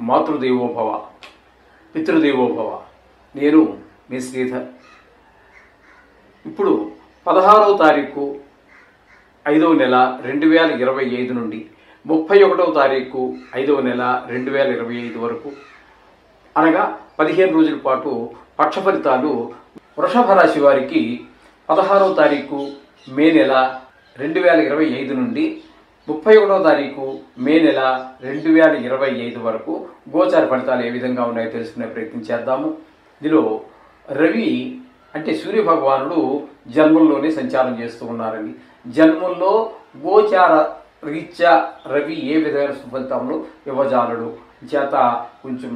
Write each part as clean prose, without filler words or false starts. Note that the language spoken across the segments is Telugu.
మాతృదేవోభవ, పితృదేవోభవ. నేను మీ శ్రీధర్. ఇప్పుడు 16వ తారీఖు 5వ నెల 2025 నుండి 31వ తారీఖు 5వ నెల 2025 వరకు, అనగా 15 రోజుల పాటు పక్ష ఫలితాలు వృషభ రాశి వారికి 16వ తారీఖు మే నెల 2025 నుండి 31వ తారీఖు మే నెల 2025 వరకు గోచార ఫలితాలు ఏ విధంగా ఉన్నాయో తెలుసుకునే ప్రయత్నం చేద్దాము. ఇందులో రవి అంటే సూర్య భగవానుడు జన్మంలోనే సంచారం చేస్తూ ఉన్నారండి. జన్మంలో గోచార రీత్యా రవి ఏ విధమైన సుఫలితాలను ఇవ్వజాలడు చేత కొంచెం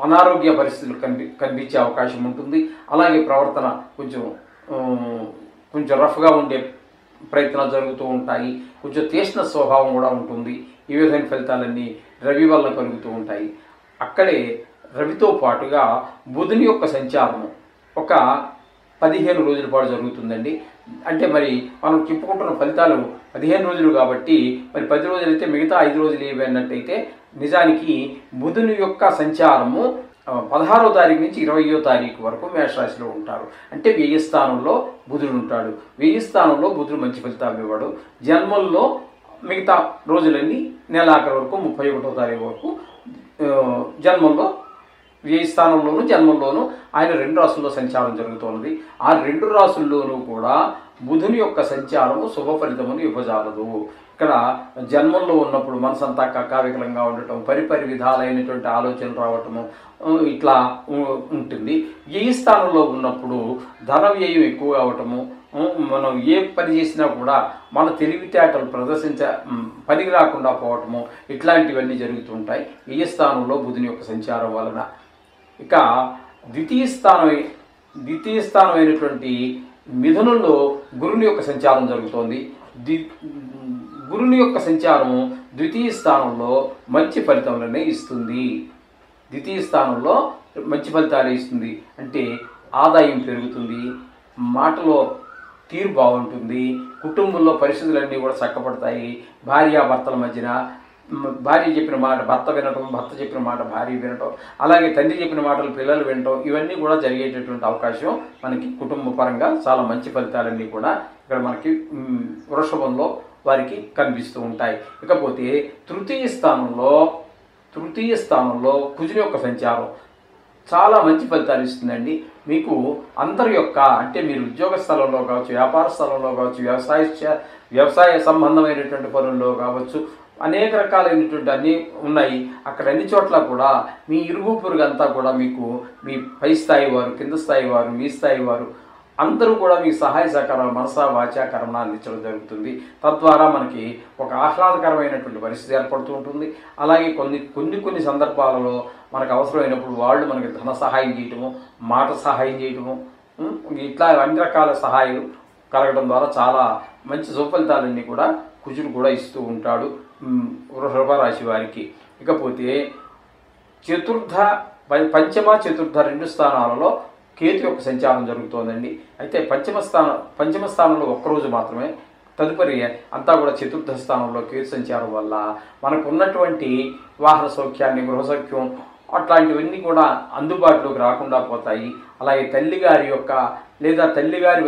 అనారోగ్య పరిస్థితులు కనిపించే అవకాశం ఉంటుంది. అలాగే ప్రవర్తన కొంచెం రఫ్గా ఉండే ప్రయత్నాలు జరుగుతూ ఉంటాయి. కొంచెం తీక్ష్ణ స్వభావం కూడా ఉంటుంది. ఈ విధమైన ఫలితాలన్నీ రవి వల్ల కలుగుతూ ఉంటాయి. అక్కడే రవితో పాటుగా బుధుని యొక్క సంచారము ఒక 15 రోజుల పాటు జరుగుతుందండి. అంటే మరి మనం చెప్పుకుంటున్న ఫలితాలు 15 రోజులు కాబట్టి మరి 10 రోజులు అయితే మిగతా 5 రోజులు ఏవి అన్నట్టయితే, నిజానికి బుధుని యొక్క సంచారము 16వ తారీఖు నుంచి 20వ తారీఖు వరకు మేషరాశిలో ఉంటారు. అంటే 1000 స్థానంలో బుధుడు ఉంటాడు. 1000 స్థానంలో బుధుడు మంచి ఫలితాలు ఇవ్వడు. జన్మల్లో మిగతా రోజులన్నీ నెలాఖరు వరకు 31వ తారీఖు వరకు జన్మంలో 1000 స్థానంలోనూ జన్మంలోనూ ఆయన 2 రాసుల్లో సంచారం జరుగుతున్నది. ఆ 2 రాసుల్లోనూ కూడా బుధుని యొక్క సంచారము శుభ ఫలితమును ఇవ్వజాలదు. ఇక్కడ జన్మంలో ఉన్నప్పుడు మనసంతా కక్కావికలంగా ఉండటం, పరిపరి విధాలైనటువంటి ఆలోచనలు రావటము ఇట్లా ఉంటుంది. ఏ స్థానంలో ఉన్నప్పుడు ధన వ్యయం ఎక్కువ అవటము, మనం ఏ పని చేసినా కూడా మన తెలివితేటలు పనికి రాకుండా పోవటము, ఇట్లాంటివన్నీ జరుగుతుంటాయి ఏ స్థానంలో బుధుని యొక్క సంచారం వలన. ఇక ద్వితీయ స్థానమైనటువంటి మిథునంలో గురుని యొక్క సంచారం జరుగుతోంది. గురుని యొక్క సంచారము ద్వితీయ స్థానంలో మంచి ఫలితాలనే ఇస్తుంది. ద్వితీయ స్థానంలో మంచి ఫలితాలు ఇస్తుంది అంటే ఆదాయం పెరుగుతుంది, మాటలో తీరు బాగుంటుంది, కుటుంబంలో పరిస్థితులన్నీ కూడా చక్కబడతాయి. భార్యాభర్తల మధ్యన భార్య చెప్పిన మాట భర్త వినటం, భర్త చెప్పిన మాట భార్య వినటం, అలాగే తండ్రి చెప్పిన మాటలు పిల్లలు వినటం, ఇవన్నీ కూడా జరిగేటటువంటి అవకాశం మనకి కుటుంబ పరంగా చాలా మంచి ఫలితాలన్నీ కూడా ఇక్కడ మనకి వృషభంలో వారికి కనిపిస్తూ ఉంటాయి. ఇకపోతే తృతీయ స్థానంలో కుజుని యొక్క సంచారం చాలా మంచి ఫలితాలు ఇస్తుందండి. మీకు అందరి యొక్క అంటే మీరు ఉద్యోగ స్థలంలో కావచ్చు, వ్యాపార స్థలంలో కావచ్చు, వ్యవసాయ సంబంధమైనటువంటి పనుల్లో కావచ్చు, అనేక రకాలైనటువంటి అన్నీ ఉన్నాయి. అక్కడ అన్ని చోట్ల కూడా మీ ఇరుగు పొరుగు అంతా కూడా మీకు మీ పై స్థాయి వారు, కింద స్థాయి వారు, మీ స్థాయి వారు అందరూ కూడా మీ సహాయ సహకారాలు మనసా వాచా కర్మణ అందించడం జరుగుతుంది. తద్వారా మనకి ఒక ఆహ్లాదకరమైనటువంటి పరిస్థితి ఏర్పడుతూ ఉంటుంది. అలాగే కొన్ని సందర్భాలలో మనకు అవసరమైనప్పుడు వాళ్ళు మనకి ధన సహాయం చేయటము, మాట సహాయం చేయటము, ఇట్లా అన్ని రకాల సహాయాలు కలగడం ద్వారా చాలా మంచి సుఫలితాలన్నీ కూడా కుజుడు కూడా ఇస్తూ ఉంటాడు వృషభ రాశి వారికి. ఇకపోతే పంచమ చతుర్థ 2 స్థానాలలో కేతు యొక్క సంచారం జరుగుతోందండి. అయితే పంచమ స్థానంలో ఒక్కరోజు మాత్రమే, తదుపరి అంతా కూడా చతుర్థ స్థానంలో కేతు సంచారం వల్ల మనకు ఉన్నటువంటి వాహన సౌఖ్యాన్ని, గృహ సౌఖ్యం అట్లాంటివన్నీ కూడా అందుబాటులోకి రాకుండా పోతాయి. అలాగే తల్లిగారి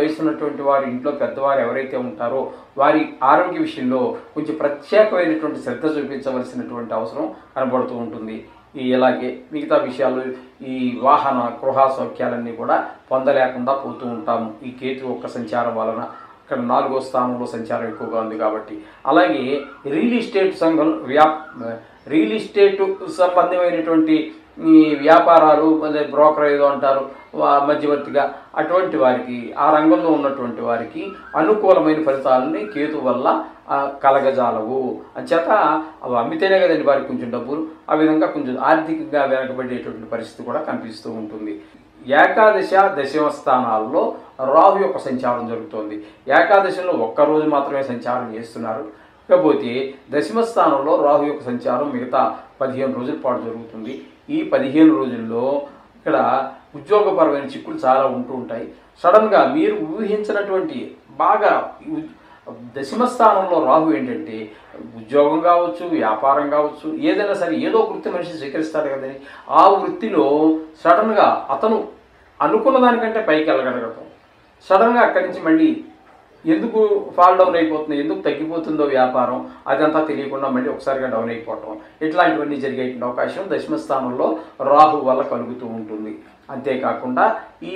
వయసు ఉన్నటువంటి వారి ఇంట్లో పెద్దవారు ఎవరైతే ఉంటారో వారి ఆరోగ్య విషయంలో కొంచెం ప్రత్యేకమైనటువంటి శ్రద్ధ చూపించవలసినటువంటి అవసరం కనబడుతూ ఉంటుంది. ఇలాగే మిగతా విషయాలు ఈ వాహన గృహ సౌఖ్యాలన్నీ కూడా పొందలేకుండా పోతూ ఉంటాము ఈ కేతు యొక్క సంచారం వలన. ఇక్కడ 4వ స్థానంలో సంచారం ఎక్కువగా ఉంది కాబట్టి. అలాగే రియల్ ఎస్టేట్ సంబంధమైనటువంటి ఈ వ్యాపారాలు, బ్రోకర్ ఏదో అంటారు మధ్యవర్తిగా, అటువంటి వారికి ఆ రంగంలో ఉన్నటువంటి వారికి అనుకూలమైన ఫలితాలని కేతు వల్ల కలగజాలవు. అంచేత అవి అమ్మితేనే కదండి వారికి కొంచెం డబ్బులు, ఆ విధంగా కొంచెం ఆర్థికంగా వెనకబడేటువంటి పరిస్థితి కూడా కనిపిస్తూ ఉంటుంది. ఏకాదశ దశమ స్థానాల్లో రాహు యొక్క సంచారం జరుగుతోంది. ఏకాదశంలో ఒక్కరోజు మాత్రమే సంచారం చేస్తున్నారు. ఇకపోతే దశమ స్థానంలో రాహు యొక్క సంచారం మిగతా 15 రోజుల పాటు జరుగుతుంది. ఈ 15 రోజుల్లో ఇక్కడ ఉద్యోగపరమైన చిక్కులు చాలా ఉంటూ ఉంటాయి. సడన్గా మీరు ఊహించినటువంటి బాగా దశమ స్థానంలో రాహు ఏంటంటే ఉద్యోగం కావచ్చు, వ్యాపారం కావచ్చు, ఏదైనా సరే ఏదో వృత్తి మనిషి స్వీకరిస్తాడు కదండి. ఆ వృత్తిలో సడన్గా అతను అనుకున్న దానికంటే పైకి వెళ్ళగలగటం, సడన్గా అక్కడి నుంచి మళ్ళీ ఎందుకు ఫాల్ డౌన్ అయిపోతుంది, ఎందుకు తగ్గిపోతుందో వ్యాపారం అదంతా తెలియకుండా మళ్ళీ ఒకసారిగా డౌన్ అయిపోవటం, ఇట్లాంటివన్నీ జరిగే అవకాశం దశమ స్థానంలో రాహు వల్ల కలుగుతూ ఉంటుంది. అంతేకాకుండా ఈ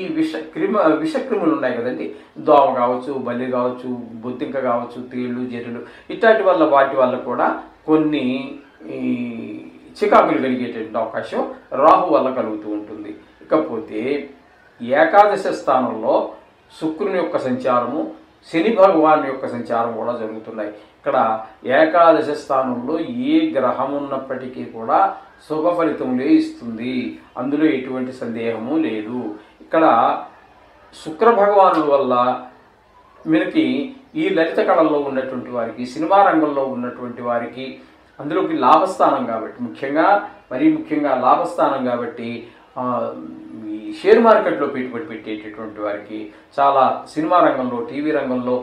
విషక్రిములు ఉన్నాయి కదండి, దోమ కావచ్చు, బల్లి కావచ్చు, బొద్దింక కావచ్చు, తేళ్ళు, జెర్రులు, ఇట్లాంటి వాటి వల్ల కూడా కొన్ని చికాకులు కలిగేటువంటి అవకాశం రాహు వల్ల కలుగుతూ ఉంటుంది. ఇకపోతే ఏకాదశ స్థానంలో శుక్రుని యొక్క సంచారము, శని భగవాన్ యొక్క సంచారం కూడా జరుగుతున్నాయి. ఇక్కడ ఏకాదశ స్థానంలో ఏ గ్రహం ఉన్నప్పటికీ కూడా శుభ ఫలితములే ఇస్తుంది, అందులో ఎటువంటి సందేహము లేదు. ఇక్కడ శుక్ర భగవానుల వల్ల మనకి ఈ లలిత కళల్లో ఉన్నటువంటి వారికి, సినిమా రంగంలో ఉన్నటువంటి వారికి, అందులోకి లాభస్థానం కాబట్టి, మరీ ముఖ్యంగా లాభస్థానం కాబట్టి ఈ షేర్ మార్కెట్లో పెట్టుబడి పెట్టేటటువంటి వారికి, చాలా సినిమా రంగంలో, టీవీ రంగంలో,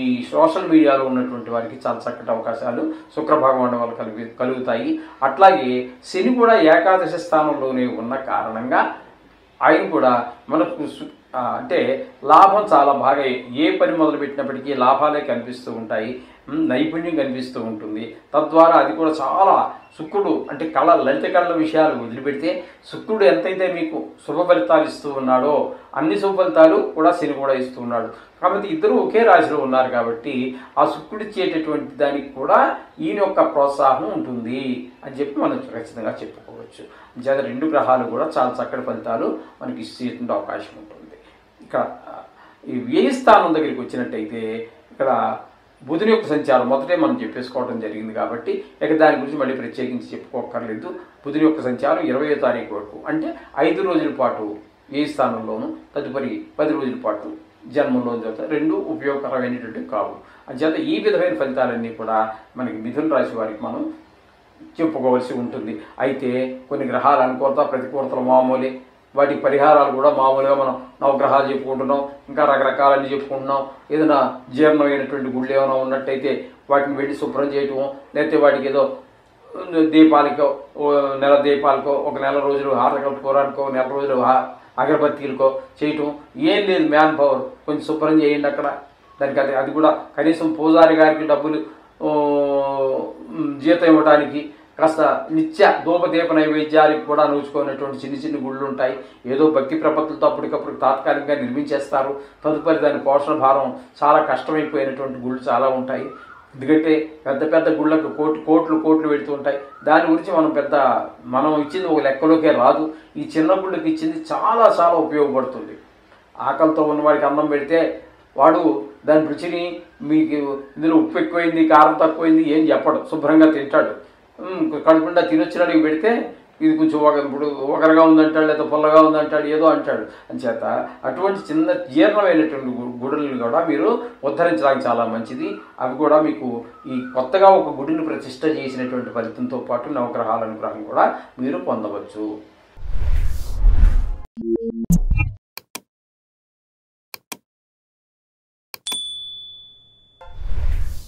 ఈ సోషల్ మీడియాలో ఉన్నటువంటి వారికి చాలా చక్కటి అవకాశాలు శుక్ర భగవానుడి వల్ల కలుగుతాయి. అట్లాగే శని కూడా ఏకాదశ స్థానంలోనే ఉన్న కారణంగా ఆయన కూడా మనకు అంటే లాభం చాలా బాగా, ఏ పని మొదలు పెట్టినప్పటికీ లాభాలే కనిపిస్తూ ఉంటాయి, నైపుణ్యం కనిపిస్తూ ఉంటుంది. తద్వారా అది కూడా చాలా శుక్రుడు అంటే లలిత కళల విషయాలు వదిలిపెడితే శుక్రుడు ఎంతైతే మీకు శుభ ఫలితాలు ఇస్తూ ఉన్నాడో అన్ని శుభ ఫలితాలు కూడా శని కూడా ఇస్తూ ఉన్నాడు. కాబట్టి ఇద్దరు ఒకే రాశిలో ఉన్నారు కాబట్టి ఆ శుక్రుడు ఇచ్చేటటువంటి దానికి కూడా ఈయన యొక్క ప్రోత్సాహం ఉంటుంది అని చెప్పి మనం ఖచ్చితంగా చెప్పుకోవచ్చు. అంచేత రెండు గ్రహాలు కూడా చాలా చక్కటి ఫలితాలు మనకి ఇచ్చేటువంటి అవకాశం ఉంటుంది. ఇక్కడ ఈ వ్యయ స్థానం దగ్గరికి వచ్చినట్టయితే ఇక్కడ బుధుని యొక్క సంచారం మొదటే మనం చెప్పేసుకోవడం జరిగింది కాబట్టి ఇక దాని గురించి మళ్ళీ ప్రత్యేకించి చెప్పుకోకర్లేదు. బుధుని యొక్క సంచారం 20వ తారీఖు వరకు, అంటే 5 రోజుల పాటు వ్యయ స్థానంలోను, తదుపరి 10 రోజుల పాటు జన్మంలో జరుగుతాయి. రెండు ఉపయోగకరమైనటువంటి కావు. అంచేత ఈ విధమైన ఫలితాలన్నీ కూడా మనకి మిథున రాశి వారికి మనం చెప్పుకోవాల్సి ఉంటుంది. అయితే కొన్ని గ్రహాల అనుకూలత, ప్రతికూలతలు మామూలే, వాటికి పరిహారాలు కూడా మామూలుగా మనం నవగ్రహాలు చెప్పుకుంటున్నాం, ఇంకా రకరకాలన్నీ చెప్పుకుంటున్నాం. ఏదైనా జీర్ణమైనటువంటి గుళ్ళు ఏమైనా ఉన్నట్టయితే వాటిని వెళ్ళి శుభ్రం చేయటం, లేకపోతే వాటికి ఏదో దీపాలకో, నెల దీపాలకో, ఒక నెల రోజులు హారకల్పురానికో, నెల రోజులు అగరబత్తీలకో చేయటం ఏం లేదు. మ్యాన్ పవర్ కొంచెం శుభ్రం చేయండి అక్కడ. దానికి అది కూడా కనీసం పూజారి గారికి డబ్బులు జీతం ఇవ్వడానికి కాస్త నిత్య ధూపదీప నైవేద్యాలకు కూడా నూచుకున్నటువంటి చిన్న చిన్న గుళ్ళు ఉంటాయి. ఏదో భక్తి ప్రపత్తులతో అప్పటికప్పుడు తాత్కాలికంగా నిర్మించేస్తారు. తదుపరి దాని పోషణ భారం చాలా కష్టమైపోయినటువంటి గుళ్ళు చాలా ఉంటాయి. ఎందుకంటే పెద్ద పెద్ద గుళ్ళకు కోట్లు పెడుతూ ఉంటాయి. దాని గురించి మనం ఇచ్చింది ఒక లెక్కలోకే రాదు. ఈ చిన్న గుళ్ళకి ఇచ్చింది చాలా చాలా ఉపయోగపడుతుంది. ఆకలితో ఉన్నవాడికి అన్నం పెడితే వాడు దాని రుచిని, మీకు ఇందులో ఉప్పు ఎక్కువైంది, కారం తక్కువైంది ఏం చెప్పడు, శుభ్రంగా తింటాడు. కడుపుండా తినొచ్చినడికి పెడితే ఇది కొంచెం ఇప్పుడు ఒకరగా ఉందంటాడు, లేదా పుల్లగా ఉందంటాడు, ఏదో అంటాడు. అంచేత అటువంటి చిన్న జీర్ణమైనటువంటి గుడులను కూడా మీరు ఉద్ధరించడానికి చాలా మంచిది. అవి కూడా మీకు ఈ కొత్తగా ఒక గుడిని ప్రతిష్ట చేసినటువంటి ఫలితంతో పాటు నవగ్రహాల అనుగ్రహం కూడా మీరు పొందవచ్చు.